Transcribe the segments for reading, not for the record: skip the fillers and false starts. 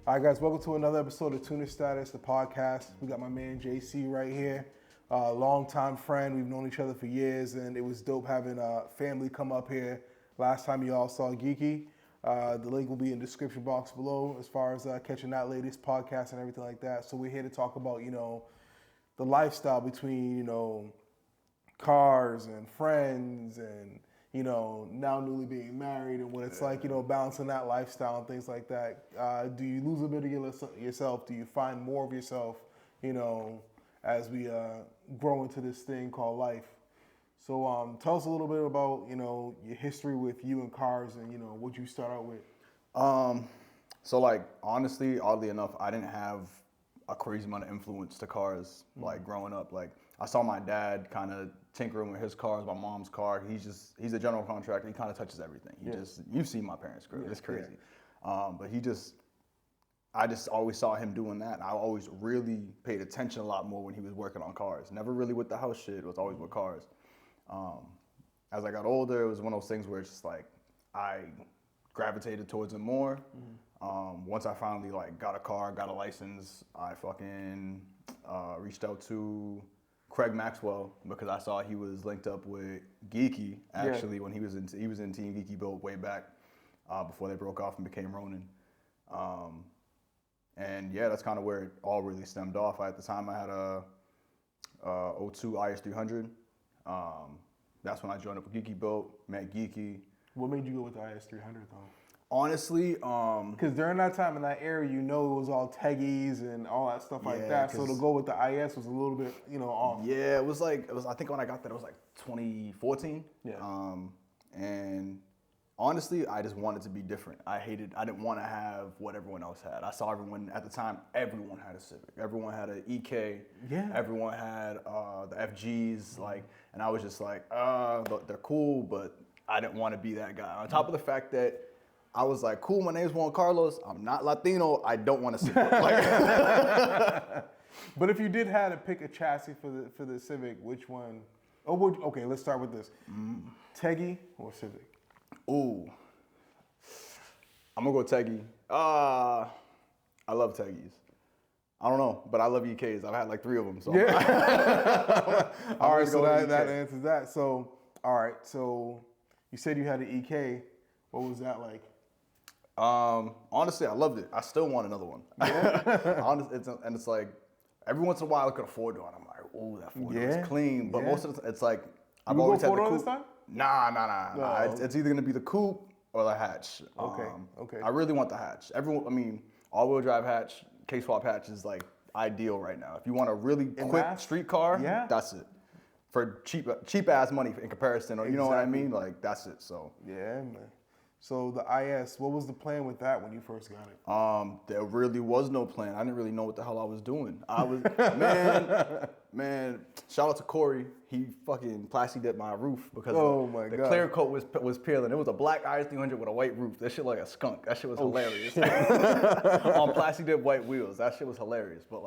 All right, guys, welcome to another episode of Tuner Status, the podcast. We got my man JC right here, longtime friend. We've known each other for years, and it was dope having family come up here. Last time you all saw Geeky. The link will be in the description box below as far as catching that latest podcast and everything like that. So we're here to talk about, the lifestyle between, cars and friends and, now newly being married and what it's like, balancing that lifestyle and things like that. Do you lose a bit of yourself? Do you find more of yourself, as we grow into this thing called life? So tell us a little bit about, your history with you and cars and, what you start out with. So like, honestly, oddly enough, I didn't have a crazy amount of influence to cars, like growing up. Like I saw my dad kind of tinkering with his cars, my mom's car. He's a general contractor. He kind of touches everything. You've seen my parents' crib. It's crazy. But I just always saw him doing that. And I always really paid attention a lot more when he was working on cars. Never really with the house shit. It was always with cars. As I got older, it was one of those things where it's just like I gravitated towards it more. Once I finally got a car, got a license, I fucking reached out to Craig Maxwell because I saw he was linked up with Geeky actually when he was in Team Geeky Build way back before they broke off and became Ronin. And yeah, that's kind of where it all really stemmed off. At the time I had a 02 IS300. That's when I joined up with Geeky Build, met Geeky. What made you go with the IS300 though? Honestly, because during that time in that era, it was all Teggies and all that stuff like that. So to go with the IS was a little bit, off. Yeah, it was. I think when I got that, it was like 2014. Yeah. And honestly, I just wanted to be different. I didn't want to have what everyone else had. I saw everyone at the time. Everyone had a Civic. Everyone had an EK. Yeah. Everyone had the FGs. And I was just like, they're cool, but I didn't want to be that guy. On top of the fact that I was like, cool, my name's Juan Carlos. I'm not Latino. I don't want to sit there. But if you did have to pick a chassis for the Civic, which one? Okay, let's start with this. Teggy or Civic? Ooh. I'm going to go Teggy. I love Teggies. I don't know, but I love EKs. I've had like 3 of them. So yeah. All right, so that answers that. So, all right, so you said you had an EK. What was that like? Honestly, I loved it. I still want another one. Yeah. It's like every once in a while I could afford one. I'm like, oh, that 4-door is clean. But most of the time, it's like I've always had the coupe. This time? Nah. It's either gonna be the coupe or the hatch. Okay. I really want the hatch. All-wheel drive hatch, K-swap hatch is like ideal right now. If you want a really quick street car, that's it. For cheap ass money in comparison, or you know what I mean? Like that's it. So yeah, man. So the IS, what was the plan with that when you first got it? There really was no plan. I didn't really know what the hell I was doing. I was man. Shout out to Corey. He fucking plastic dipped my roof because the clear coat was peeling. It was a black IS300 with a white roof. That shit like a skunk. That shit was hilarious. On plastic dip white wheels. That shit was hilarious. But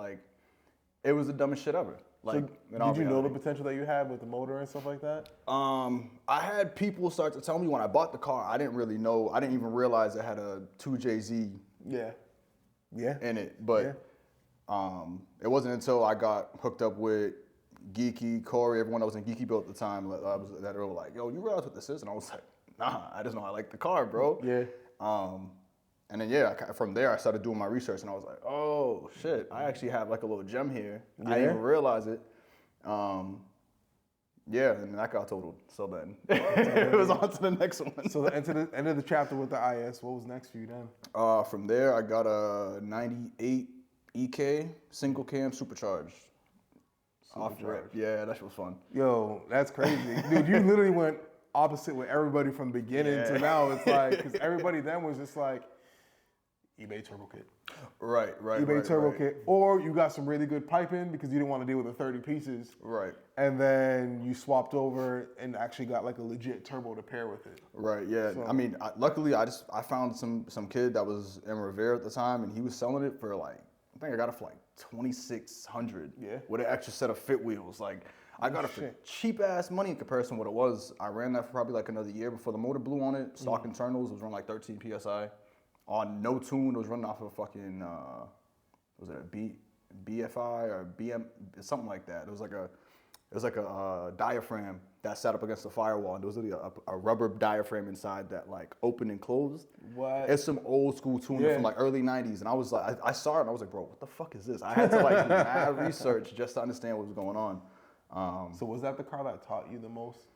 it was the dumbest shit ever. Did you know the potential that you had with the motor and stuff like that? I had people start to tell me when I bought the car. I didn't really know. I didn't even realize it had a 2JZ in it. But it wasn't until I got hooked up with Geeky, Corey, everyone that was in Geeky Build at the time that they were like, yo, you realize what this is? And I was like, nah, I just know I like the car, bro. Yeah. And then, from there, I started doing my research, and I was like, oh, shit, I actually have like a little gem here. I didn't even realize it. And then that got totaled. So then it was on to the next one. So the end of the chapter with the IS, what was next for you then? From there, I got a 98 EK single cam supercharged. Off rip. Yeah, that shit was fun. Yo, that's crazy. Dude, you literally went opposite with everybody from the beginning to now. It's like, because everybody then was just like, eBay turbo kit. Right. eBay turbo kit. Or you got some really good piping because you didn't want to deal with the 30 pieces. Right. And then you swapped over and actually got like a legit turbo to pair with it. Right, yeah. So, luckily I found some kid that was in Revere at the time, and he was selling it for I think I got it for $2,600. Yeah. With an extra set of fit wheels. I got it for cheap ass money in comparison to what it was. I ran that for probably another year before the motor blew on it. Stock internals was around 13 PSI. on no tune. It was running off of a fucking, was it a BFI or BM, something like that. It was like a diaphragm that sat up against the firewall, and there was literally a rubber diaphragm inside that like opened and closed. What? It's some old school tuner from like early 90s. And I was like, I saw it and I was like, bro, what the fuck is this? I had to like do mad research just to understand what was going on. So was that the car that taught you the most?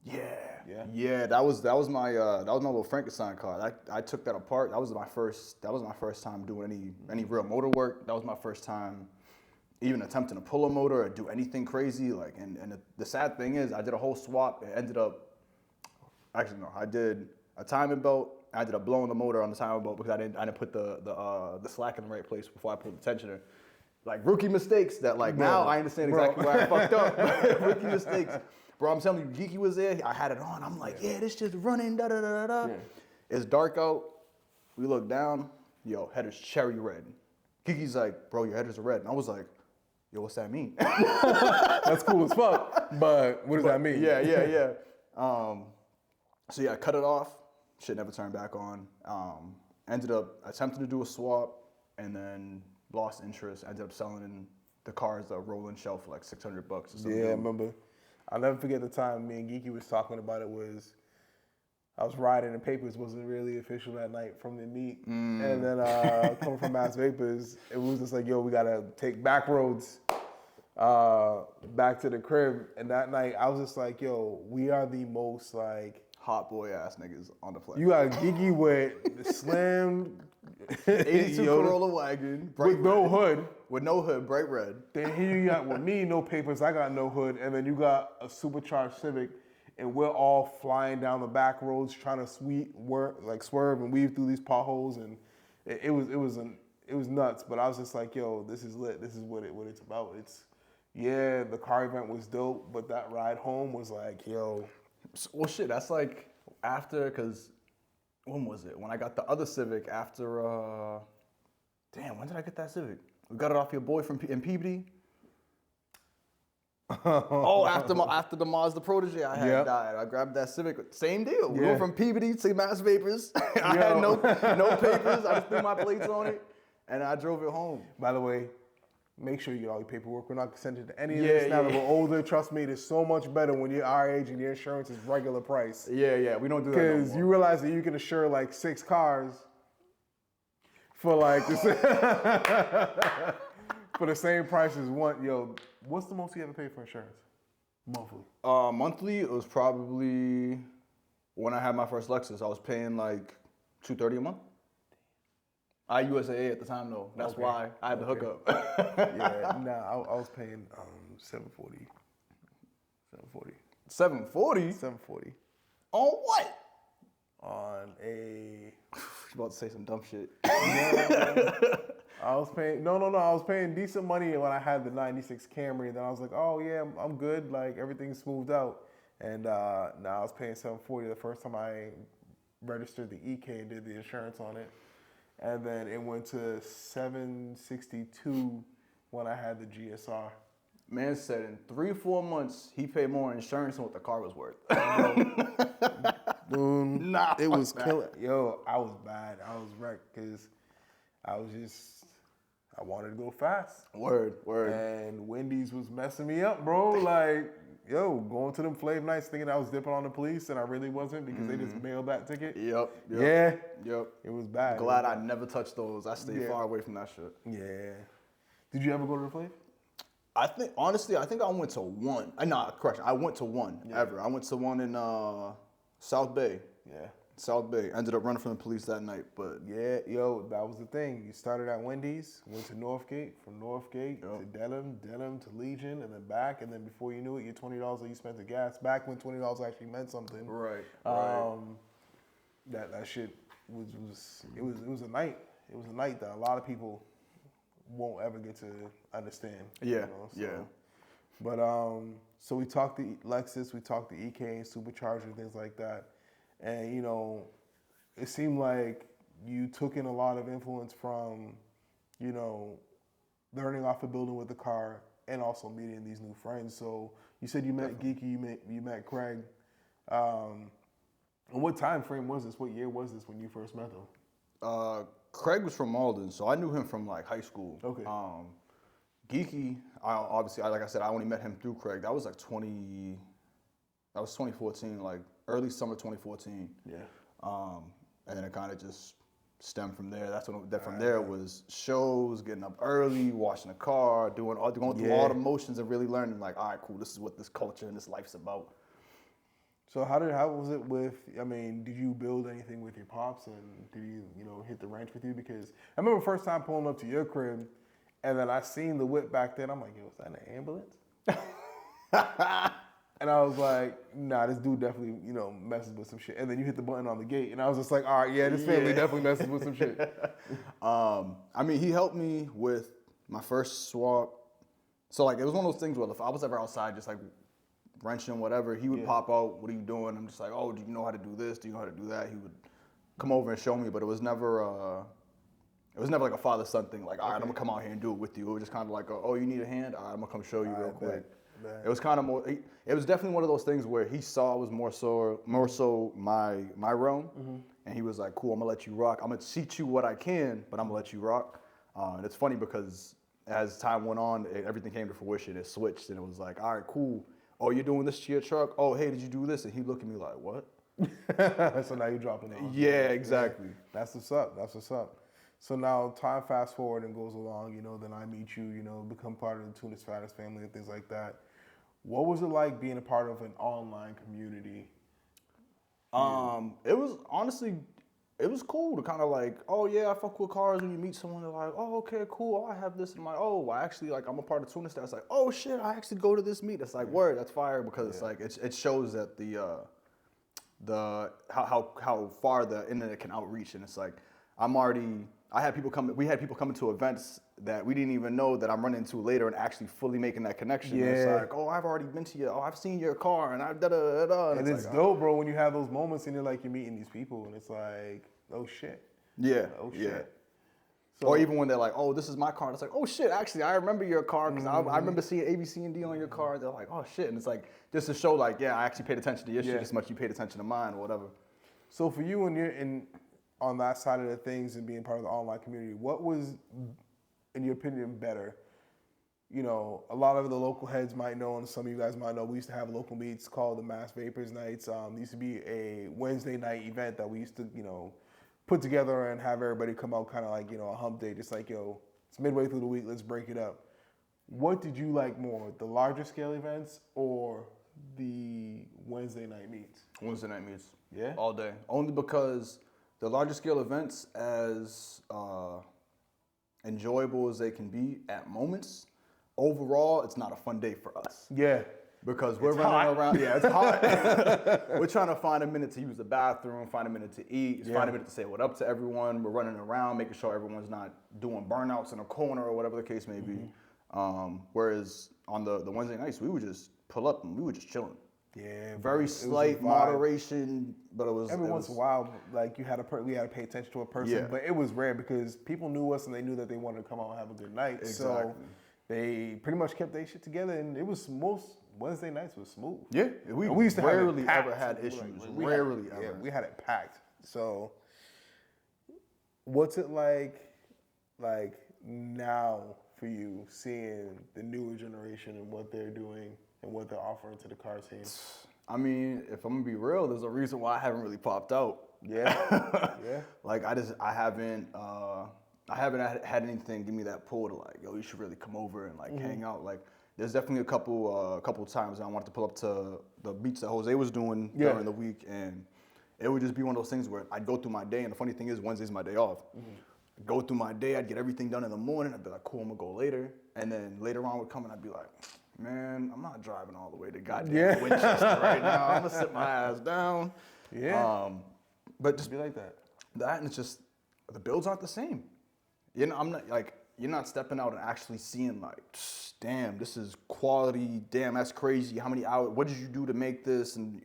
Yeah. That was my little Frankenstein car. I took that apart. That was my first time doing any real motor work. That was my first time even attempting to pull a motor or do anything crazy. Like, and the sad thing is, I did a whole swap. It ended up, actually no, I did a timing belt. I ended up blowing the motor on the timing belt because I didn't put the slack in the right place before I pulled the tensioner. Like rookie mistakes that like now I understand exactly why I fucked up. Rookie mistakes. Bro, I'm telling you, Geeky was there. I had it on. I'm like, yeah, this just running, da da da da da. It's dark out. We look down. Yo, header's cherry red. Geeky's like, bro, your headers are red. And I was like, yo, what's that mean? That's cool as fuck. But what does that mean? Yeah. So yeah, I cut it off. Shit never turned back on. Ended up attempting to do a swap and then lost interest. Ended up selling the car as a rolling shelf for like $600 or something. Yeah, I remember. I'll never forget the time me and Geeky was talking about it. Was I was riding, and Papers wasn't really official that night from the meet. And then coming from Mass Vapors, it was just like, yo, we gotta take back roads back to the crib. And that night, I was just like, yo, we are the most like hot boy ass niggas on the planet. You got Geeky with the slim 82 Corolla wagon, with no hood. With no hood, bright red. Then here you got with me, no papers, I got no hood, and then you got a supercharged Civic, and we're all flying down the back roads trying to swerve and weave through these potholes, and it was nuts. But I was just like, yo, this is lit. This is what it's about. The car event was dope, but that ride home was like, yo. Well, shit, that's like after, because when was it? When I got the other Civic after, when did I get that Civic? We got it off your boy in Peabody. After the Mazda Protege I had died. I grabbed that Civic. Same deal. We went from Peabody to Mass Vapors. I had no papers. I just threw my plates on it, and I drove it home. By the way, make sure you get all your paperwork. We're not going to send it to any of this now that we're older. Trust me, it's so much better when you're our age and your insurance is regular price. Yeah. We don't do that no more. Because you realize that you can insure like 6 cars for like for the same price as one. Yo, what's the most you ever paid for insurance? Monthly. Monthly, it was probably when I had my first Lexus. I was paying like $230 a month. I USAA at the time though. That's why I had the hookup. I was paying $740. $740. On what? On a. You about to say some dumb shit. I was paying I was paying decent money when I had the '96 Camry. And then I was like, oh yeah, I'm good. Like everything's smoothed out. And now I was paying $740 the first time I registered the EK and did the insurance on it. And then it went to $762 when I had the GSR. Man said in 3-4 months he paid more insurance than what the car was worth. Boom. Nah, it was killing. Yo, I was bad. I was wrecked because I wanted to go fast. Word. And Wendy's was messing me up, bro. Like, yo, going to them Flav nights thinking I was dipping on the police and I really wasn't because they just mailed that ticket. Yep. It was bad. Glad I never touched those. I stayed far away from that shit. Yeah. Did you ever go to the Flav? I think I went to one. Correction. I went to one ever. I went to one in South Bay. Yeah. South Bay. Ended up running from the police that night, but that was the thing. You started at Wendy's, went to Northgate, from Northgate to Denham to Legion, and then back, and then before you knew it, your $20 that you spent to gas. Back when $20 actually meant something. Right. That shit was a night. It was a night that a lot of people won't ever get to understand. Yeah. But so we talked to Lexus, we talked to EK and Supercharger and things like that. And, it seemed like you took in a lot of influence from, learning off the building with the car and also meeting these new friends. So you said you met Geeky, you met Craig. And what time frame was this? What year was this when you first met them? Craig was from Malden, so I knew him from like high school. Okay. Geeky, obviously, like I said, I only met him through Craig. That was 2014, like early summer 2014. Yeah. And then it kind of just stemmed from there. That's when from there it was shows, getting up early, washing the car, going through all the motions and really learning like, all right, cool, this is what this culture and this life's about. So how was it with, I mean, did you build anything with your pops and did you, hit the ranch with you? Because I remember first time pulling up to your crib and then I seen the whip back then. I'm like, yo, is that an ambulance? And I was like, nah, this dude definitely, messes with some shit. And then you hit the button on the gate and I was just like, all right, yeah, this family definitely messes with some shit. I mean, he helped me with my first swap. So like, it was one of those things where if I was ever outside just like wrenching, whatever, he would pop out, what are you doing? I'm just like, oh, do you know how to do this? Do you know how to do that? He would come over and show me, but it was never like a father-son thing. Like, all right, I'm gonna come out here and do it with you. It was just kind of like, oh, you need a hand? All right, I'm gonna come show you real quick. It was kind of more. It was definitely one of those things where he saw it was more so my realm, and he was like, "Cool, I'm gonna let you rock. I'm gonna teach you what I can, but I'm gonna let you rock." And it's funny because as time went on, everything came to fruition. It switched, and it was like, "All right, cool. Oh, you're doing this to your truck. Oh, hey, did you do this?" And he looked at me like, "What?" So now you're dropping it. Yeah, exactly. Yeah. That's what's up. That's what's up. So now time fast forward and goes along. Then I meet you. Become part of the Tuna Stratus family and things like that. What was it like being a part of an online community? It was honestly, it was cool to kind of like, oh yeah, I fuck with cars. When you meet someone, they're like, oh okay, cool. Oh, I have this, and I'm like, oh, I actually like I'm a part of Tuna Stat. It's like, oh shit, I actually go to this meet. It's like, word, that's fire because it's like it shows that the how far the internet can outreach, and it's like we had people coming to events that we didn't even know that I'm running into later and actually fully making that connection. Yeah. And it's like, oh, I've already been to you. Oh, I've seen your car and I've da-da-da-da. And it's like, dope, bro, when you have those moments and you're meeting these people and it's like, oh shit. Yeah. Oh shit. Yeah. So, or even when they're like, oh, this is my car. And it's like, oh shit, actually, I remember your car because I remember seeing A, B, C, and D on your car. They're like, oh shit. And it's like, just to show like, yeah, I actually paid attention to your shit as much as you paid attention to mine or whatever. So for you, when you're on that side of the things and being part of the online community, what was, in your opinion, better? A lot of the local heads might know, and some of you guys might know, we used to have local meets called the Mass Vapors Nights. There used to be a Wednesday night event that we used to, put together and have everybody come out kind of like, a hump day, just like, yo, it's midway through the week, let's break it up. What did you like more, the larger scale events or the Wednesday night meets? Wednesday night meets. Yeah? All day. Only because the larger scale events, as enjoyable as they can be at moments, overall, it's not a fun day for us. Yeah. Because we're running around. Yeah, it's hot. We're trying to find a minute to use the bathroom, find a minute to eat, find a minute to say what up to everyone. We're running around, making sure everyone's not doing burnouts in a corner or whatever the case may be. Whereas on the Wednesday nights, we would just pull up and we were just chilling. Yeah, very slight moderation, but it was every once in a while. Like we had to pay attention to a person, but it was rare because people knew us and they knew that they wanted to come out and have a good night. Exactly. So they pretty much kept their shit together, and it was most Wednesday nights was smooth. Yeah, we used to rarely ever had issues. Rarely ever. Yeah, we had it packed. So, what's it like now for you seeing the newer generation and what they're doing and what they're offering to the car scene? I mean, if I'm gonna be real, there's a reason why I haven't really popped out. Yeah, yeah. Like I haven't had anything give me that pull to like, yo, you should really come over and like hang out. Like, there's definitely a couple times I wanted to pull up to the beats that Jose was doing during the week, and it would just be one of those things where I'd go through my day, and the funny thing is Wednesday's my day off. I'd go through my day, I'd get everything done in the morning. I'd be like, cool, I'm gonna go later, and then later on would come and I'd be like, man, I'm not driving all the way to goddamn Winchester right now. I'm gonna sit my ass down. Yeah. But just be like that. That, and it's just the builds aren't the same. I'm not like, you're not stepping out and actually seeing like, damn, this is quality. Damn, that's crazy. How many hours? What did you do to make this? And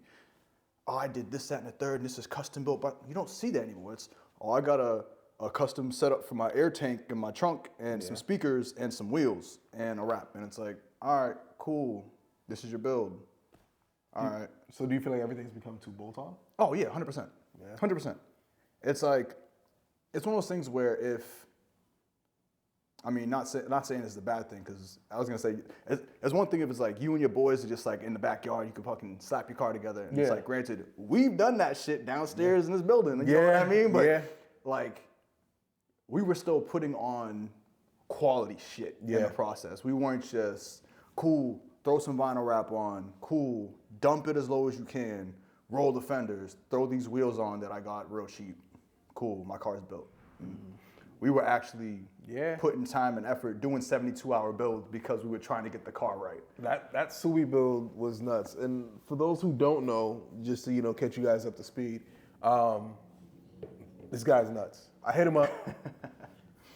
oh, I did this, that, and the third, and this is custom built. But you don't see that anymore. It's I got a custom setup for my air tank in my trunk and some speakers and some wheels and a wrap. And it's like, all right, cool. This is your build. All right. So do you feel like everything's become too bolt-on? Oh yeah, 100%. Yeah. 100%. It's like, it's one of those things where not saying it's a bad thing, because I was gonna say it's one thing if it's like you and your boys are just like in the backyard, you can fucking slap your car together, and it's like, granted, we've done that shit downstairs in this building, you know what I mean? But like, we were still putting on quality shit in the process. We weren't just cool, throw some vinyl wrap on, cool, dump it as low as you can, roll the fenders, throw these wheels on that I got real cheap, cool, my car's built. We were actually putting time and effort doing 72-hour builds because we were trying to get the car right. That Subi build was nuts. And for those who don't know, just to catch you guys up to speed, this guy's nuts. I hit him up,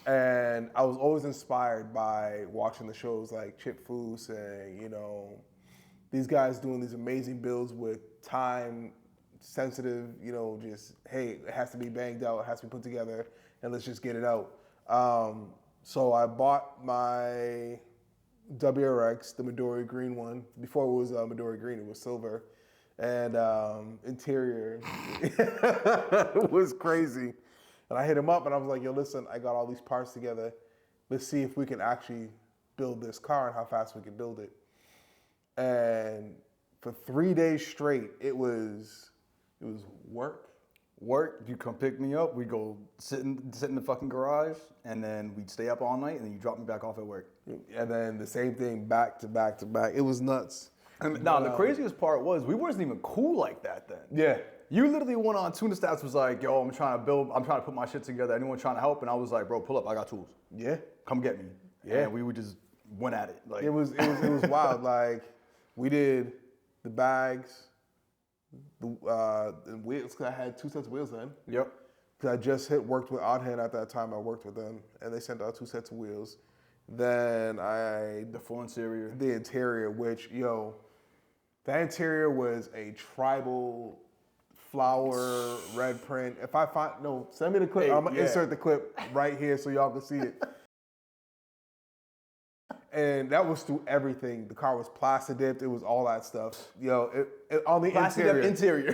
and I was always inspired by watching the shows like Chip Foose and these guys doing these amazing builds with time sensitive. Just hey, it has to be banged out, it has to be put together, and let's just get it out. So I bought my WRX, the Midori green one. Before it was Midori green, it was silver. And interior was crazy. And I hit him up and I was like, yo, listen, I got all these parts together. Let's see if we can actually build this car and how fast we can build it. And for 3 days straight, it was work. You come pick me up, we go sit in the fucking garage, and then we'd stay up all night, and then you drop me back off at work. And then the same thing back to back to back. It was nuts. Now, the craziest part was we wasn't even cool like that then. Yeah. You literally went on Tuna Stats, was like, yo, I'm trying to put my shit together. Anyone trying to help? And I was like, bro, pull up, I got tools. Yeah. Come get me. Yeah. And we would just went at it. Like, it was wild. Like, we did the bags, the wheels, because I had 2 sets of wheels then. Yep. Because I just worked with Oddhand at that time. I worked with them, and they sent out 2 sets of wheels. Then the full interior. The interior, which, that interior was a tribal flower red print. If I send me the clip. I'm going to insert the clip right here so y'all can see it. And that was through everything. The car was plastic dipped. It was all that stuff. On the interior.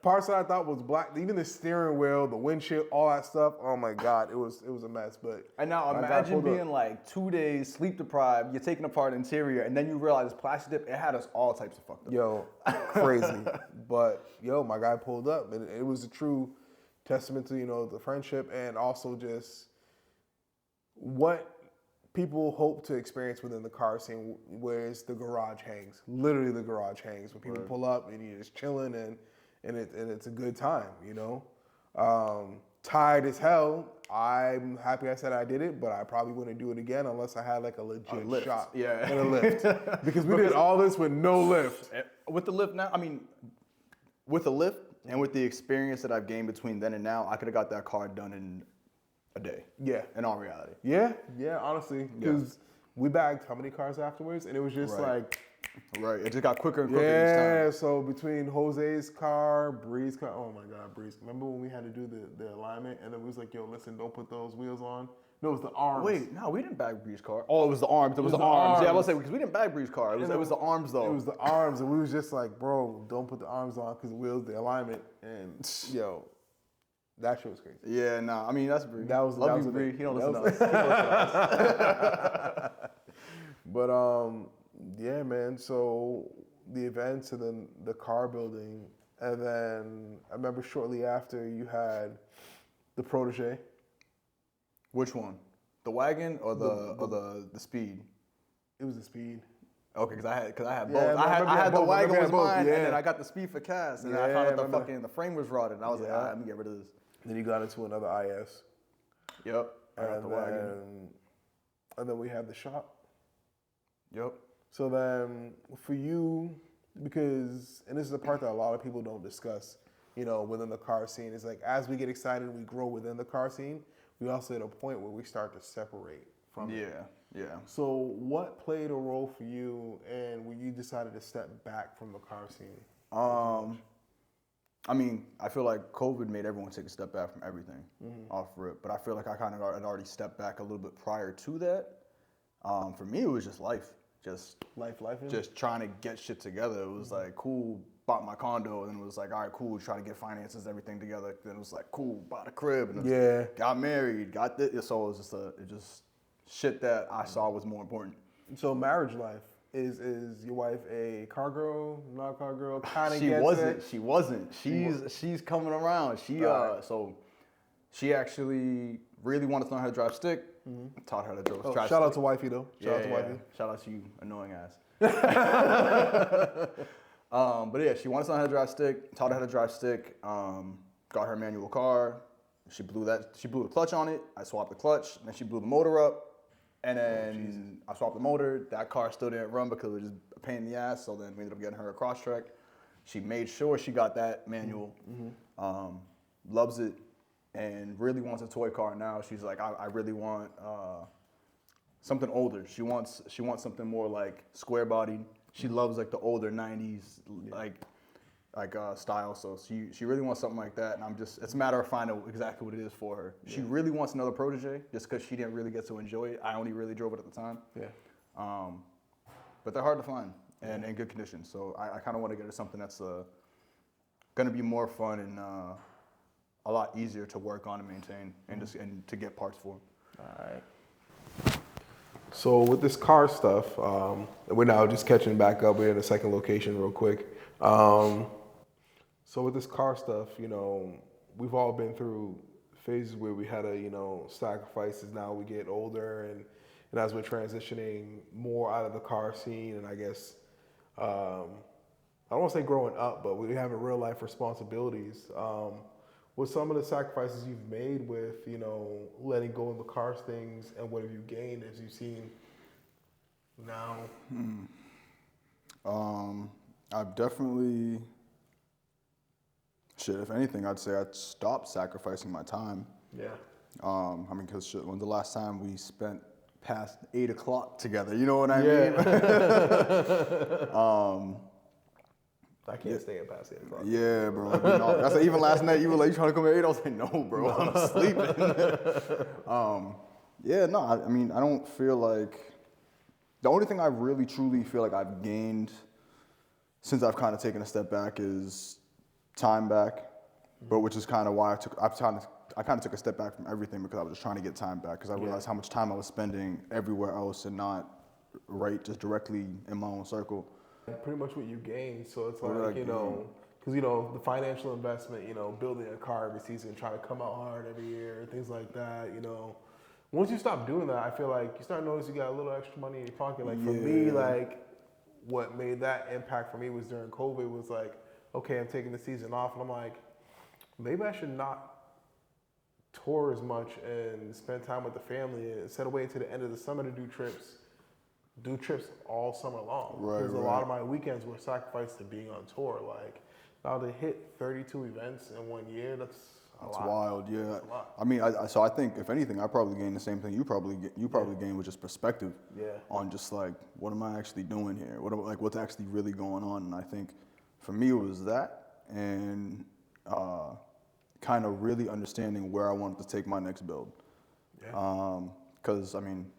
Parts that I thought was black. Even the steering wheel, the windshield, all that stuff. Oh my God, it was a mess. But and now imagine being like 2 days sleep deprived. You're taking apart interior, and then you realize plastic dip. It had us all types of fucked up. Crazy. But my guy pulled up, and it was a true testament to the friendship, and also just what people hope to experience within the car scene, whereas the garage hangs. Literally, the garage hangs when people pull up and you're just chilling, and it's a good time. Tired as hell. I'm happy I said I did it, but I probably wouldn't do it again unless I had like a legit shop and a lift. Because we did all this with no lift. With the lift now, with the lift and with the experience that I've gained between then and now, I could have got that car done in a day. Yeah. In all reality. Yeah, honestly. Because we bagged how many cars afterwards? And it was just like... Right. It just got quicker and quicker each time. Yeah, so between Jose's car, Bree's car... Oh my God, Bree's. Remember when we had to do the alignment? And then we was like, yo, listen, don't put those wheels on. No, it was the arms. Wait, no, we didn't bag Bree's car. Oh, it was the arms. It was the arms. Yeah, I was saying, because we didn't bag Bree's car. It was the arms, though. It was the arms. And we was just like, bro, don't put the arms on because the wheels, the alignment. And, that shit was crazy. Yeah, nah. That's Bree. That was Bree. He don't listen to us. But yeah, man. So the events and then the car building, and then I remember shortly after you had the Protege. Which one? The wagon or the Speed? It was the Speed. Okay, because I had both. I had the wagon was mine, and then I got the Speed for cash, and then I found out the frame was rotted, and I was like, all right, let me get rid of this. Then you got into another IS. Yep. I got the wagon. And then we had the shop. Yep. So then for you, because, and this is the part that a lot of people don't discuss, within the car scene, is like as we get excited and we grow within the car scene, we also hit a point where we start to separate from it. Yeah. So what played a role for you and when you decided to step back from the car scene? I feel like COVID made everyone take a step back from everything off rip, but I feel like I kind of had already stepped back a little bit prior to that. For me, it was just life. life. just trying to get shit together. It was like, cool, bought my condo, and it was like, all right, cool, trying to get finances, everything together. Then it was like, cool, bought a crib, and got married, got this. So it was just shit that I saw was more important. So marriage life, is your wife a car girl, not a car girl? Kind of She wasn't. She's coming around. So she actually really wanted to learn how to drive stick. Taught her to drive stick. Shout out to wifey though. Shout out to wifey. Shout out to you, annoying ass. But yeah, she wanted to learn how to drive stick. Taught her how to drive stick. Got her a manual car. She blew the clutch on it. I swapped the clutch. Then she blew the motor up. And then I swapped the motor. That car still didn't run because it was just a pain in the ass. So then we ended up getting her a Crosstrek. She made sure she got that manual. Loves it and really wants a toy car now. She's like, I really want something older. She wants something more like square bodied. She loves like the older 90s style. So she really wants something like that. And it's a matter of finding exactly what it is for her. She really wants another Protege just because she didn't really get to enjoy it. I only really drove it at the time. Yeah. But they're hard to find and in good condition. So I kind of want to get her something that's going to be more fun and a lot easier to work on and maintain and to get parts for. All right. So with this car stuff, we're now just catching back up. We're in the second location real quick. So with this car stuff, we've all been through phases where we had to, sacrifices. Now we get older and as we're transitioning more out of the car scene, and I guess, I don't want to say growing up, but we have real life responsibilities. What some of the sacrifices you've made with, letting go of the cars things, and what have you gained as you've seen now? I've definitely, if anything, I'd say I'd stop sacrificing my time. Yeah. Because when's the last time we spent past 8 o'clock together? You know what I mean? I can't stay up past 8 o'clock. Yeah, bro. That's like, even last night, you were like, you trying to come at 8? I was like, no, bro, I'm sleeping. I don't feel like, the only thing I really truly feel like I've gained since I've kind of taken a step back is time back, but which is kind of why I kind of took a step back from everything because I was just trying to get time back because I realized how much time I was spending everywhere else and not just directly in my own circle. Pretty much what you gain. So it's like, because, the financial investment, building a car every season, trying to come out hard every year, things like that, Once you stop doing that, I feel like you start noticing you got a little extra money in your pocket. Like for me, like what made that impact for me was during COVID was like, okay, I'm taking the season off and I'm like, maybe I should not tour as much and spend time with the family and instead of waiting to the end of the summer to do trips all summer long. Because a lot of my weekends were sacrificed to being on tour. Like now to hit 32 events in 1 year, that's wild, yeah. I mean, so I think if anything, I probably gained the same thing you probably gained with just perspective on just like what am I actually doing here? What's actually really going on? And I think for me it was that and kind of really understanding where I wanted to take my next build. Because I mean,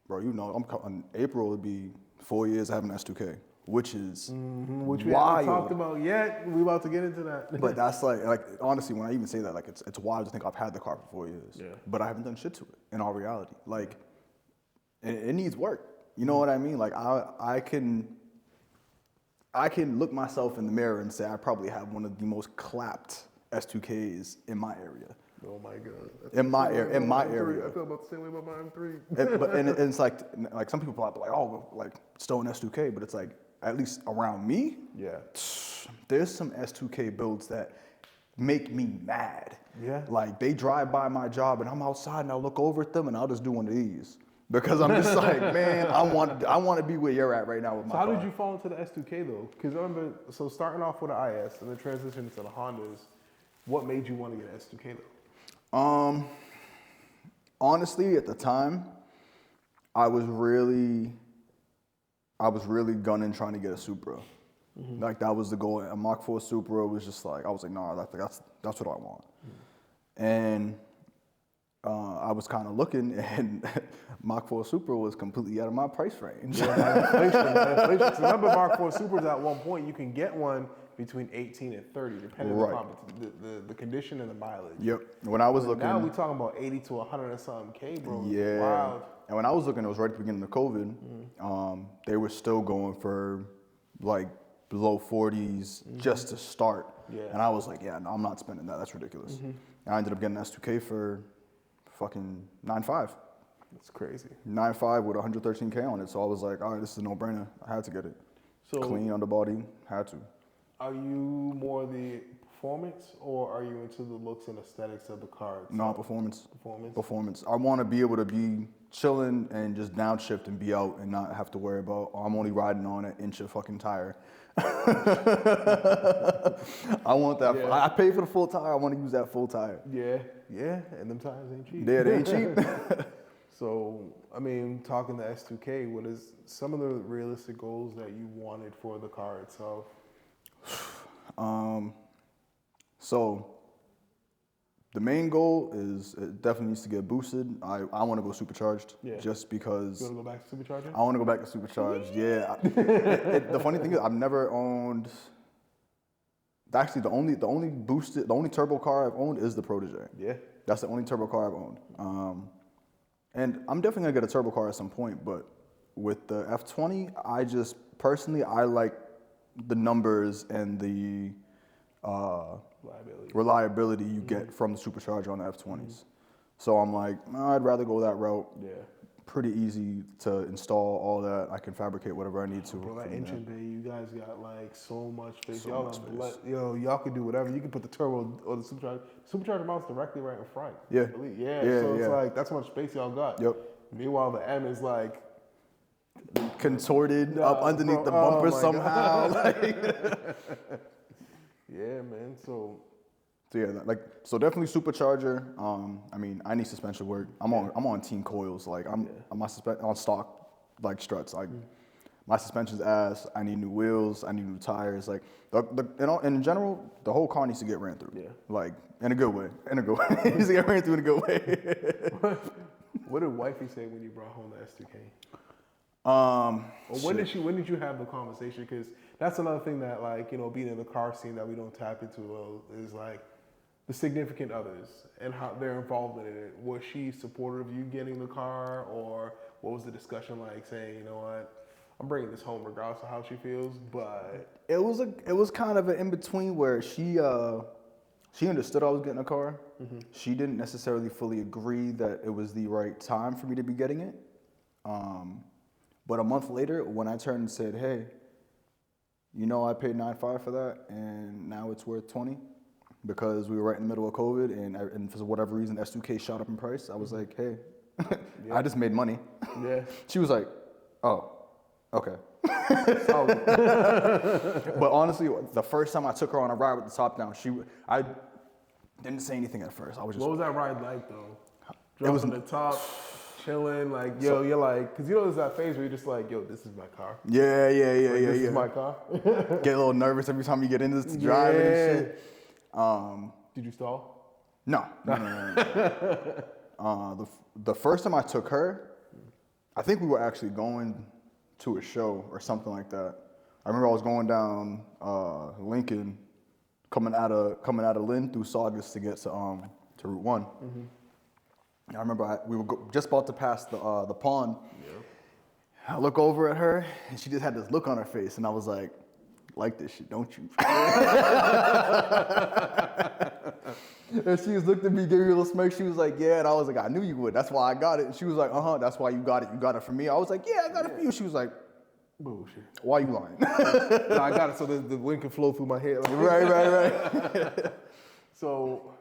bro, in April it'd be 4 years having S2K. Which is which we haven't talked about yet. We're about to get into that. But that's like honestly, when I even say that, like it's wild to think I've had the car for 4 years, but I haven't done shit to it. In all reality, like it needs work. You know what I mean? Like I can look myself in the mirror and say I probably have one of the most clapped S2Ks in my area. Oh my God! In my area, I feel about the same way about my M3. and it's like some people are like, oh, like still an S2K, but it's like. At least around me, there's some S2K builds that make me mad. Yeah. Like they drive by my job and I'm outside and I'll look over at them and I'll just do one of these. Because I'm just like, man, I want to be where you're at right now with my car. So how did you fall into the S2K though? Because I remember, so starting off with the IS and then transitioning to the Hondas, what made you want to get an S2K though? Honestly, at the time, I was really gunning trying to get a Supra. Like that was the goal. A Mach 4 Supra was just like, I was like, nah, that's what I want. And I was kind of looking, and Mach 4 Super was completely out of my price range. Yeah, inflation. So remember, Mark 4 Supers at one point, you can get one between 18 and 30, depending upon the condition and the mileage. Yep. When I was looking, now we're talking about 80 to 100 and something K, bro. Yeah. Wild. And when I was looking, it was right at the beginning of COVID. They were still going for like below 40s just to start. Yeah. And I was like, yeah, no, I'm not spending that. That's ridiculous. And I ended up getting an S2K for fucking 9.5. That's crazy. 9.5 with 113K on it. So I was like, all right, this is a no-brainer. I had to get it. So clean underbody, had to. Are you more the performance, or are you into the looks and aesthetics of the car itself? No, performance. I want to be able to be chilling and just downshift and be out and not have to worry about, oh, I'm only riding on an inch of fucking tire. I want that. Yeah. I pay for the full tire. I want to use that full tire. Yeah, and them tires ain't cheap. Yeah, they ain't cheap. So, I mean, talking to S2K, what is some of the realistic goals that you wanted for the car itself? So the main goal is it definitely needs to get boosted. I want to go supercharged, just because. You want to go back to supercharging? I want to go back to supercharged. Yeah. The funny thing is, I've never owned. Actually, the only turbo car I've owned is the Protege. Yeah. That's the only turbo car I've owned. And I'm definitely gonna get a turbo car at some point, but with the F20, I like the numbers and the reliability you get from the supercharger on the F20s. So I'm like, I'd rather go that route. Yeah. Pretty easy to install all that. I can fabricate whatever I need to. Bro, that engine bay, you guys got like so much space. Y'all can do whatever. You can put the turbo or the supercharger. Supercharger mounts directly right in front. Yeah. So it's like, that's how much space y'all got. Yep. Meanwhile, the M is like contorted up underneath the bumper somehow. Yeah, man. So yeah, so definitely supercharger. I mean, I need suspension work. I'm on Team Coils. Like I'm on stock like struts. Like my suspension's ass. I need new wheels. I need new tires. Like in general, the whole car needs to get ran through. Yeah. Like in a good way. It needs to get ran through in a good way. What did wifey say when you brought home the S2K? When did you have the conversation? Because that's another thing that, like, you know, being in the car scene that we don't tap into is like the significant others and how their involvement in it. Was she supportive of you getting the car, or what was the discussion like, saying, you know what, I'm bringing this home regardless of how she feels? But it was kind of an in between where she understood I was getting a car. Mm-hmm. She didn't necessarily fully agree that it was the right time for me to be getting it. But a month later, when I turned and said, hey, you know, I paid $9.5 for that, and now it's worth $20 because we were right in the middle of COVID, and for whatever reason, S2K shot up in price. I was like, hey, I just made money. Yeah. She was like, oh, okay. But honestly, the first time I took her on a ride with the top down, I didn't say anything at first. I was just. What was that ride like though? Dropping the top, chilling, like, yo, you're like, cause you know there's that phase where you're just like, yo, this is my car. Yeah. This is my car. Get a little nervous every time you get into this driving and shit. Did you stall? No. The first time I took her, I think we were actually going to a show or something like that. I remember I was going down Lincoln, coming out of Lynn through Saugus to get to Route 1. Mm-hmm. I remember we were just about to pass the pond. Yeah. I look over at her, and she just had this look on her face, and I was like this shit, don't you? And she just looked at me, gave me a little smirk. She was like, yeah. And I was like, I knew you would. That's why I got it. And she was like, that's why you got it. You got it for me. I was like, yeah, I got it for you. She was like, bullshit. Why you lying? No, I got it so the wind can flow through my head. Like, right. So,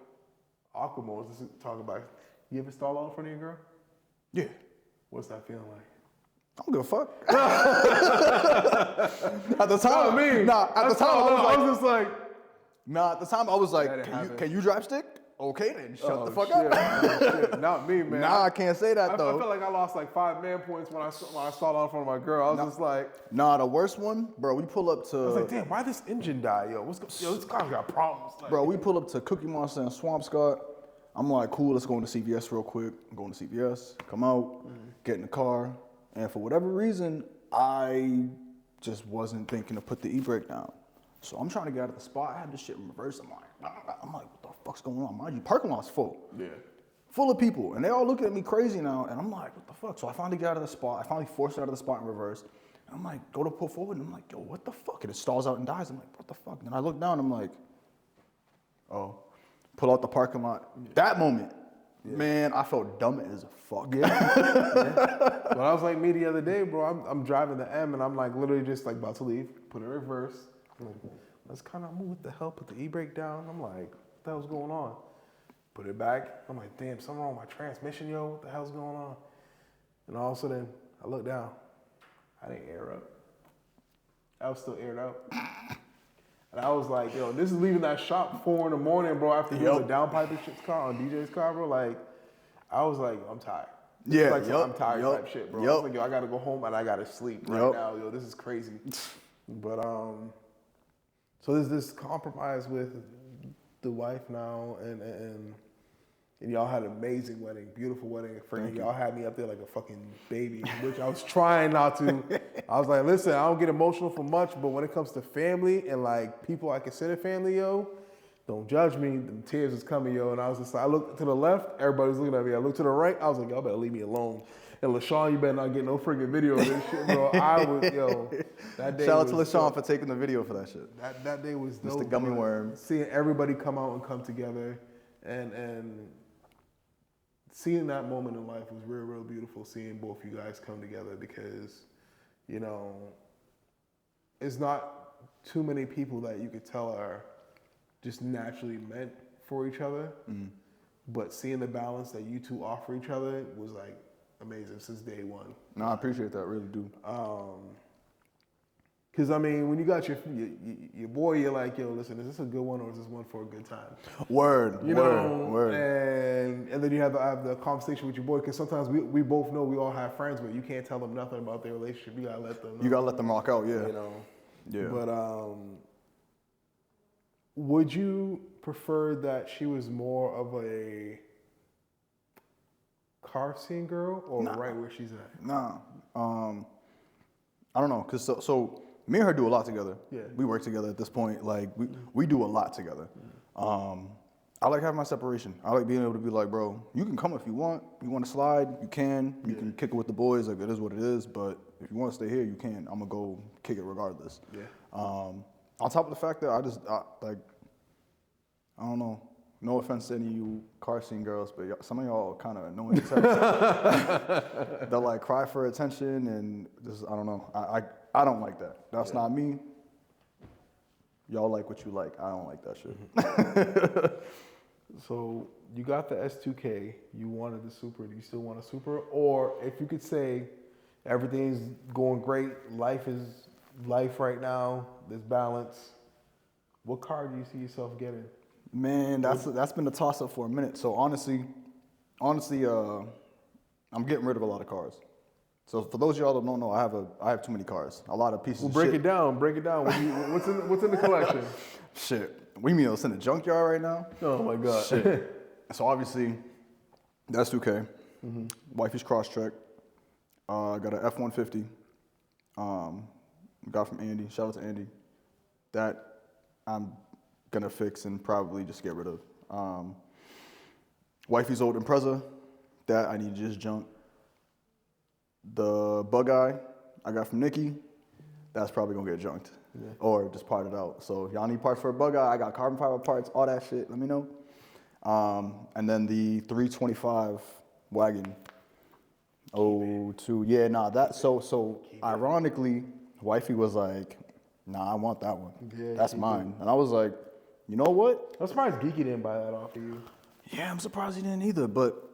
Aquamos, let's talk about it. You ever stall out in front of your girl? Yeah. What's that feeling like? I don't give a fuck. At the time, I was just like, nah, at the time I was like, can you drive stick? Okay then, shut the fuck up. Shit. Not me, man. Nah, I can't say that though. I feel like I lost like 5 man points when I stalled out in front of my girl. I was just like, nah, the worst one, bro. We pull up to. I was like, damn, why this engine die, yo? This car's got problems. Like, bro, we pull up to Cookie Monster and Swampscott. I'm like, cool, let's go into CVS real quick. I'm going to CVS, come out, get in the car. And for whatever reason, I just wasn't thinking to put the e-brake down. So I'm trying to get out of the spot. I had this shit in reverse. I'm like, what the fuck's going on? Mind you, parking lot's full. Yeah. Full of people. And they all looking at me crazy now. And I'm like, what the fuck? So I finally get out of the spot. I finally forced it out of the spot in reverse. And I'm like, go to pull forward. And I'm like, yo, what the fuck? And it stalls out and dies. I'm like, what the fuck? And then I look down. I'm like, oh. Pull out the parking lot. That moment, man, I felt dumb as fuck. Yeah. Well, I was like me the other day, bro. I'm driving the M and I'm like literally just like about to leave, put it in reverse. I'm like, let's kind of move. What the hell? Put the e-brake down. I'm like, what the hell's going on? Put it back. I'm like, damn, something wrong with my transmission, yo. What the hell's going on? And all of a sudden, I look down. I didn't air up. I was still aired out. And I was like, yo, this is leaving that shop 4 in the morning, bro, after doing the downpipe and shit's car on DJ's car, bro. Like, I was like, I'm tired. Yeah, like I'm tired type shit, bro. I was like, yo, I gotta go home and I gotta sleep right now, yo. This is crazy. But so there's this compromise with the wife now, and y'all had an amazing wedding, beautiful wedding. And y'all had me up there like a fucking baby, which I was trying not to. I was like, listen, I don't get emotional for much, but when it comes to family and like people I consider family, yo, don't judge me. The tears was coming, yo. And I was just like, I looked to the left, everybody was looking at me. I looked to the right, I was like, y'all better leave me alone. And LaShawn, you better not get no freaking video of this shit, bro. I was, yo, that day. Shout out to LaShawn for taking the video for that shit. That day was dope. Mr. Gummy Worm. Seeing everybody come out and come together and seeing that moment in life was real, real beautiful, seeing both you guys come together because, you know, it's not too many people that you could tell are just naturally meant for each other. Mm-hmm. But seeing the balance that you two offer each other was like amazing since day one. No, I appreciate that, I really do. Because, I mean, when you got your boy, you're like, yo, listen, is this a good one or is this one for a good time? Word. And then you have the conversation with your boy, because sometimes we both know we all have friends, but you can't tell them nothing about their relationship. You got to let them know. You got to let them rock out, yeah. You know? Yeah. But would you prefer that she was more of a car scene girl or right where she's at? Nah. I don't know, because so me and her do a lot together. Yeah. We work together at this point. Like, we do a lot together. I like having my separation. I like being able to be like, bro, you can come if you want. You want to slide, you can. You can kick it with the boys. Like, it is what it is. But if you want to stay here, you can. I'm going to go kick it regardless. Yeah. On top of the fact that I don't know. No offense to any of you car scene girls, but some of y'all kind of annoying. They'll like cry for attention and just, I don't know. I don't like that. That's not me. Y'all like what you like. I don't like that shit. So you got the S2K. You wanted the Supra. Do you still want a Supra? Or if you could say everything's going great, life is life right now, there's balance, what car do you see yourself getting? Man, that's been a toss-up for a minute. So honestly, I'm getting rid of a lot of cars. So for those of y'all that don't know, I have too many cars. A lot of pieces of shit. Break it down. What's in the collection? Shit. We mean it's in the junkyard right now? Oh my God. Shit. So obviously, that's 2K. Mm-hmm. Wifey's Crosstrek. Got an F-150. Got from Andy. Shout out to Andy. That I'm gonna fix and probably just get rid of. Wifey's old Impreza. That I need to just junk. The Bug Eye I got from Nikki. That's probably gonna get junked. Yeah. Or just parted out. So if y'all need parts for a Bug Eye, I got carbon fiber parts, all that shit, let me know. And then the 325 wagon. So ironically, wifey was like, nah, I want that one. Yeah, that's mine. And I was like, you know what? I'm surprised Geeky didn't buy that off of you. Yeah, I'm surprised he didn't either, but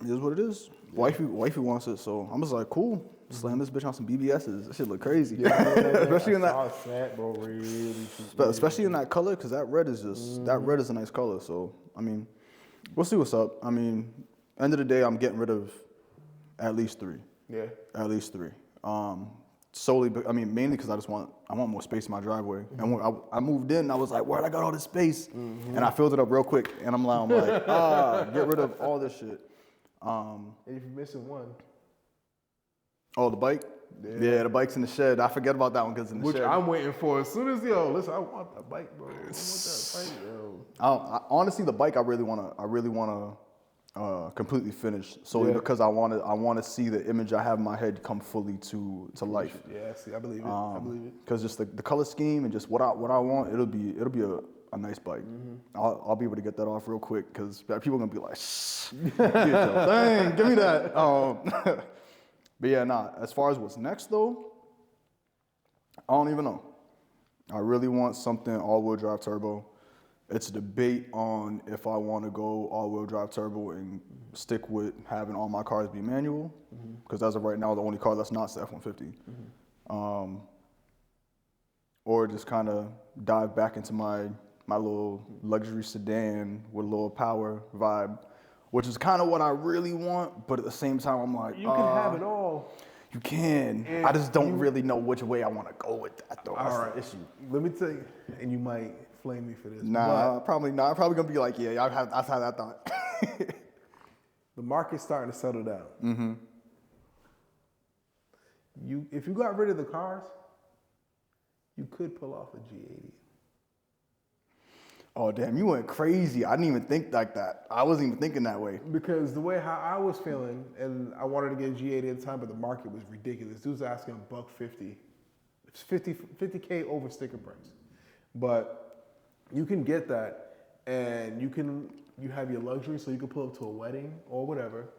it is what it is. Yeah. Wifey wants it, so I'm just like, cool. Slam this bitch on some BBSs. That shit look crazy. Yeah, especially in that. Bro, really, especially in that color, because that red is just that red is a nice color. So I mean, we'll see what's up. I mean, end of the day, I'm getting rid of at least 3. Yeah. At least 3. solely, I mean, mainly because I want more space in my driveway. And when I moved in, I was like, where'd I got all this space? And I filled it up real quick. And I'm like, get rid of all this shit. And if you're missing one. Oh, the bike? Yeah, the bike's in the shed. I forget about that one because in the Which shed. I'm waiting for. As soon as, listen, I want that bike, bro. I want that bike, yo. Honestly, the bike I really wanna completely finish solely because I want to see the image I have in my head come fully to life. Yeah, see, I believe it. I believe it. Because just the color scheme and just what I want, it'll be a nice bike. I'll be able to get that off real quick because people are gonna be like, shh, dang, give me that. But yeah, nah. As far as what's next though, I don't even know. I really want something all-wheel drive turbo. It's a debate on if I want to go all-wheel drive turbo and stick with having all my cars be manual, because as of right now, the only car that's not is the F-150. Or just kind of dive back into my little luxury sedan with a little power vibe, which is kind of what I really want, but at the same time, I'm like, you can have it all. You can. And I just don't really know which way I want to go with that, though. That's All right. the issue. Let me tell you, and you might flame me for this. Nah, probably not. I'm probably gonna be like, yeah, I've had that thought. The market's starting to settle down. If you got rid of the cars, you could pull off a G80. Oh damn, you went crazy. I didn't even think like that. I wasn't even thinking that way. Because the way how I was feeling, and I wanted to get a G80 at the time, but the market was ridiculous. Dude's asking $150. It's 50K over sticker price. But you can get that, and you have your luxury, so you can pull up to a wedding or whatever.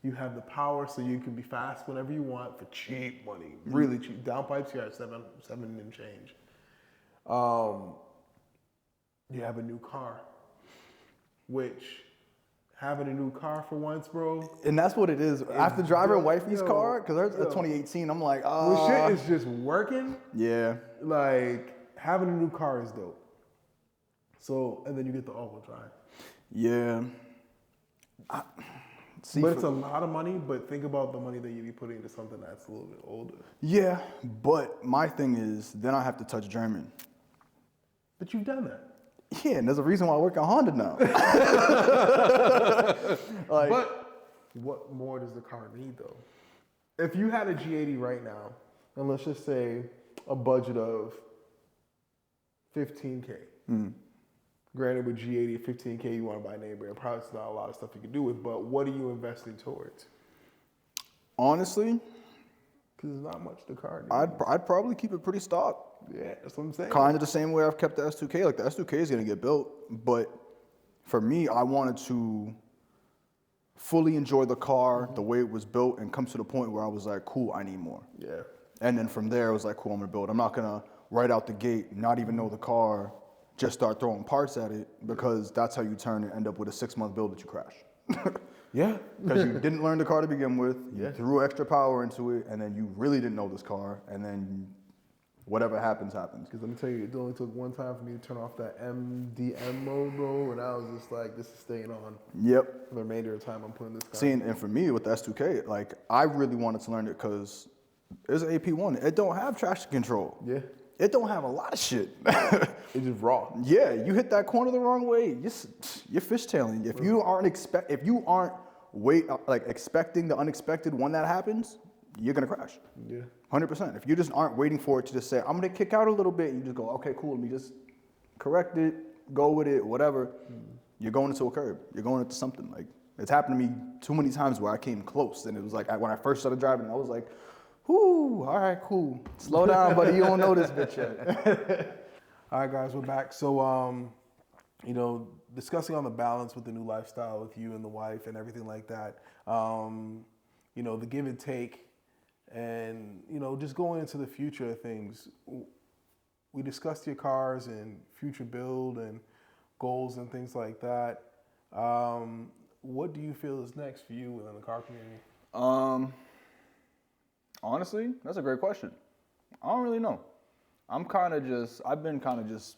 You have the power, so you can be fast whenever you want for cheap money, really cheap. Downpipes here at seven and change. You have a new car, which having a new car for once, bro. And that's what it is. After driving wifey's car, because hers is a 2018, I'm like, when shit is just working, yeah. like having a new car is dope. So, and then you get the all-wheel drive. Yeah. But it's a lot of money, but think about the money that you'd be putting into something that's a little bit older. Yeah, but my thing is, then I have to touch German. But you've done that. Yeah, and there's a reason why I work at Honda now. But what more does the car need, though? If you had a G80 right now, and let's just say a budget of $15K. Granted, with G80 at $15K, you want to buy a neighbor. Probably it's not a lot of stuff you can do with, but what are you investing towards? Honestly, because there's not much the car needs. I'd probably keep it pretty stock. Yeah, that's what I'm saying. Kind of the same way I've kept the S2K. Like the S2K is gonna get built, but for me, I wanted to fully enjoy the car the way it was built and come to the point where I was like, cool, I need more. Yeah. And then from there, I was like, cool, I'm gonna build. I'm not gonna right out the gate not even know the car, just start throwing parts at it, because that's how you turn and end up with a 6-month build that you crash. Yeah. Because you didn't learn the car to begin with, you threw extra power into it, and then you really didn't know this car, and then whatever happens, happens. Because let me tell you, it only took one time for me to turn off that MDM mode, bro, and I was just like, this is staying on. Yep. For the remainder of the time I'm putting this car. See, and for me with the S2K, like I really wanted to learn it because it's an AP1. It don't have traction control. Yeah. It don't have a lot of shit. It's just raw. Yeah, you hit that corner the wrong way, you're fishtailing. If you aren't expecting the unexpected when that happens, you're gonna crash. Yeah. 100%. If you just aren't waiting for it to just say, I'm gonna kick out a little bit, and you just go, okay, cool, let me just correct it, go with it, whatever. You're going into a curb. You're going into something. Like it's happened to me too many times where I came close, and it was like when I first started driving, I was like, whoo, all right, cool. Slow down, buddy. You don't know this bitch yet. All right, guys, we're back. So, discussing on the balance with the new lifestyle with you and the wife and everything like that. The give and take, and just going into the future of things. We discussed your cars and future build and goals and things like that. What do you feel is next for you within the car community? Honestly, that's a great question. I don't really know. I've been kind of just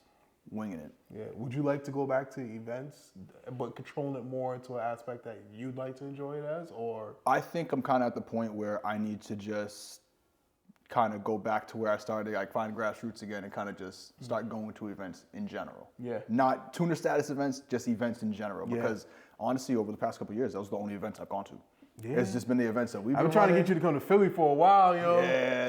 winging it. Yeah. Would you like to go back to events, but controlling it more into an aspect that you'd like to enjoy it as, or? I think I'm kind of at the point where I need to just kind of go back to where I started, like find grassroots again and kind of just start going to events in general. Yeah. Not tuner status events, just events in general. Yeah. Because honestly, over the past couple of years, that was the only events I've gone to. Yeah. It's just been the events that we've been I've been trying to get you to come to Philly for a while, yo. Yeah,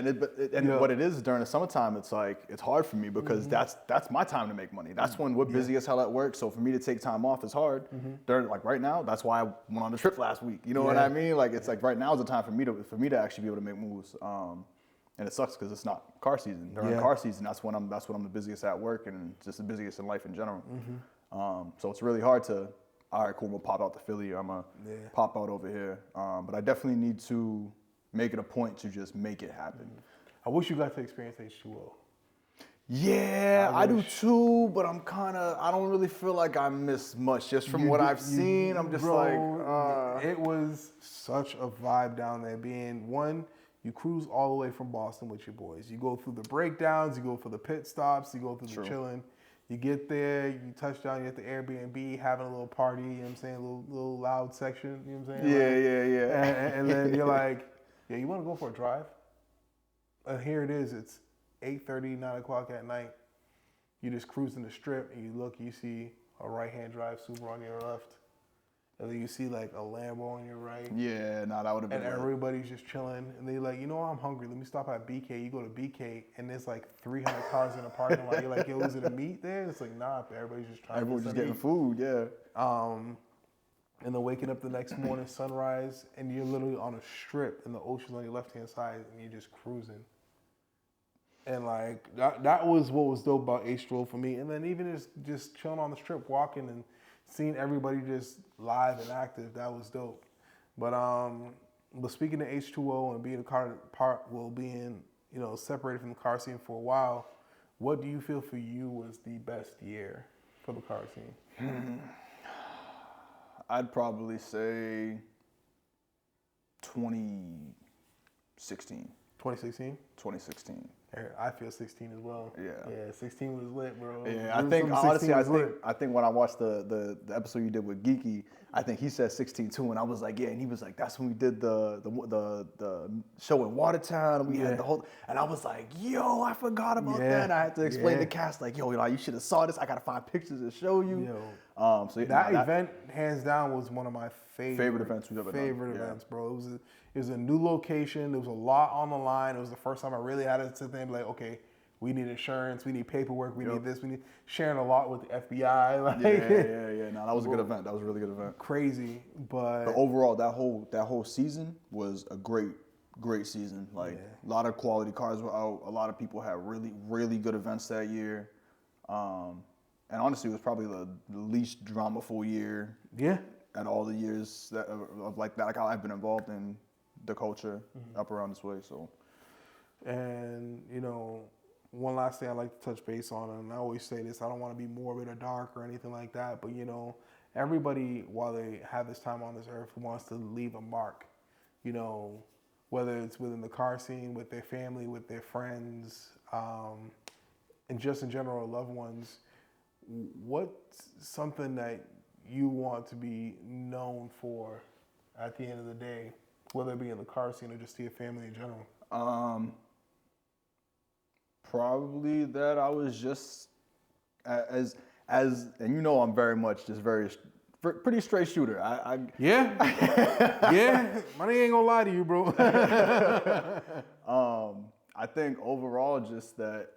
and what it is during the summertime, it's like, it's hard for me because that's my time to make money. That's when we're busy as hell at work. So for me to take time off is hard. During, like right now, that's why I went on the trip last week. You know what I mean? Like, it's like right now is the time for me to actually be able to make moves. And it sucks because it's not car season. During car season, that's when I'm the busiest at work and just the busiest in life in general. So it's really hard to, all right, cool, I'm gonna pop out to Philly, or I'm gonna pop out over here. But I definitely need to make it a point to just make it happen. I wish you got to experience H2O. Yeah, I do too, but I don't really feel like I missed much. Just from what I've seen, I'm just It was such a vibe down there. You cruise all the way from Boston with your boys. You go through the breakdowns, you go for the pit stops, you go through the chilling. You get there, you touch down, you at the Airbnb, having a little party, you know what I'm saying, a little loud section, you know what I'm saying? Yeah. And then you're like, yeah, you want to go for a drive? And here it is, it's 8:30, 9 o'clock at night. You just cruising the strip, and you look, you see a right-hand drive Subaru on your left. And then you see like a Lambo on your right. Yeah, that would have been. And everybody's just chilling. And they're like, you know what, I'm hungry. Let me stop at BK. You go to BK, and there's like 300 cars in the parking lot. You're like, yo, is it a meet there? It's like, nah, everybody's just trying Everyone's to just getting food, yeah. And then waking up the next morning, sunrise, and you're literally on a strip, and the ocean's on your left-hand side, and you're just cruising. And like, that was what was dope about H2O for me. And then even just chilling on the strip, walking and seeing everybody just live and active, that was dope. But speaking of H2O and being being separated from the car scene for a while, what do you feel for you was the best year for the car scene? I'd probably say 2016. 2016? 2016. I feel 16 as well. Yeah, 16 was lit, bro. Yeah, I think honestly, I think when I watched the episode you did with Geeky, I think he said 16 too, and I was like, yeah, and he was like, that's when we did the show in Watertown, and we had the whole, and I was like, yo, I forgot about that. And I had to explain the cast like, yo, you should have saw this. I gotta find pictures to show you. So that event, hands down, was one of my favorite events we've ever done. Favorite events, bro. It was a new location. There was a lot on the line. It was the first time I really had to sit there and be like, okay, we need insurance, we need paperwork, we need this, we need sharing a lot with the FBI. Like, yeah. No, that was a good event. That was a really good event. Crazy, but overall, that whole season was a great season. Like a lot of quality cars were out. A lot of people had really, really good events that year. And honestly, it was probably the least dramaful year. Yeah. At all the years of like that, like how I've been involved in the culture up around this way. So. And one last thing I'd like to touch base on, and I always say this, I don't want to be morbid or dark or anything like that, but everybody, while they have this time on this earth, wants to leave a mark, whether it's within the car scene, with their family, with their friends, and just in general, loved ones. What's something that you want to be known for at the end of the day, whether it be in the car scene or just to your family in general? Probably that I was just and I'm very much just pretty straight shooter. Yeah, money ain't gonna lie to you, bro. I think overall just that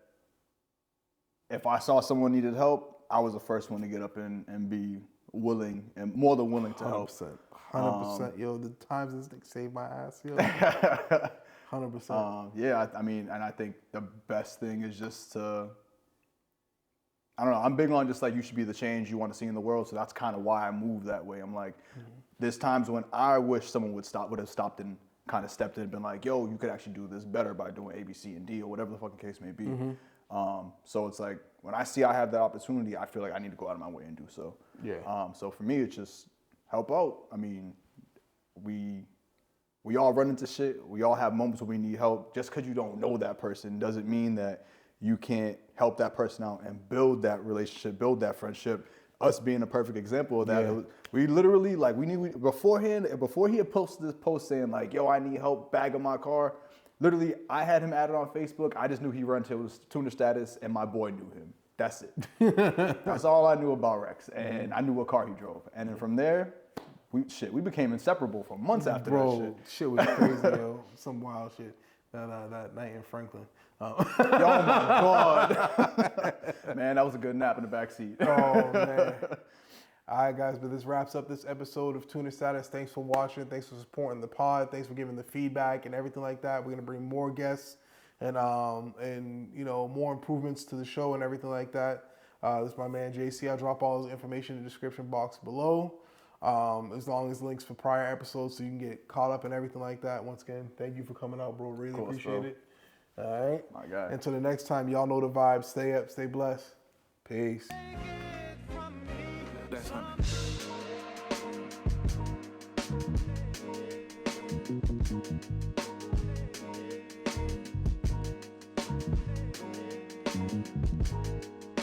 if I saw someone needed help, I was the first one to get up and be willing and more than willing to help. 100%. Yo, the times this thing saved my ass, yo. 100%. Yeah, I mean, and I think the best thing is just to, I don't know, I'm big on just like you should be the change you want to see in the world, so that's kind of why I move that way. I'm like, there's times when I wish someone would have stopped and kind of stepped in and been like, yo, you could actually do this better by doing A, B, C, and D, or whatever the fucking case may be. So it's like, when I see I have that opportunity, I feel like I need to go out of my way and do so. Yeah. So for me, it's just help out. I mean, we all run into shit. We all have moments where we need help. Just because you don't know that person doesn't mean that you can't help that person out and build that relationship, build that friendship. Us being a perfect example of that. We literally, like, before he had posted this post saying like, yo, I need help bagging my car, Literally, I had him added on Facebook. I just knew he run to Tuner Status, and my boy knew him. That's it. That's all I knew about Rex, and I knew what car he drove. And then from there, we became inseparable for months after that shit. Shit was crazy, yo. Some wild shit. That night in Franklin. Oh my God. Man, that was a good nap in the backseat. Oh, man. All right, guys, but this wraps up this episode of Tuner Status. Thanks for watching. Thanks for supporting the pod. Thanks for giving the feedback and everything like that. We're going to bring more guests and you know, more improvements to the show and everything like that. This is my man, JC. I'll drop all his information in the description box below, as long as links for prior episodes so you can get caught up and everything like that. Once again, thank you for coming out, bro. Really appreciate it. All right. My God. Until the next time, y'all know the vibes. Stay up, stay blessed. Peace. That's 100.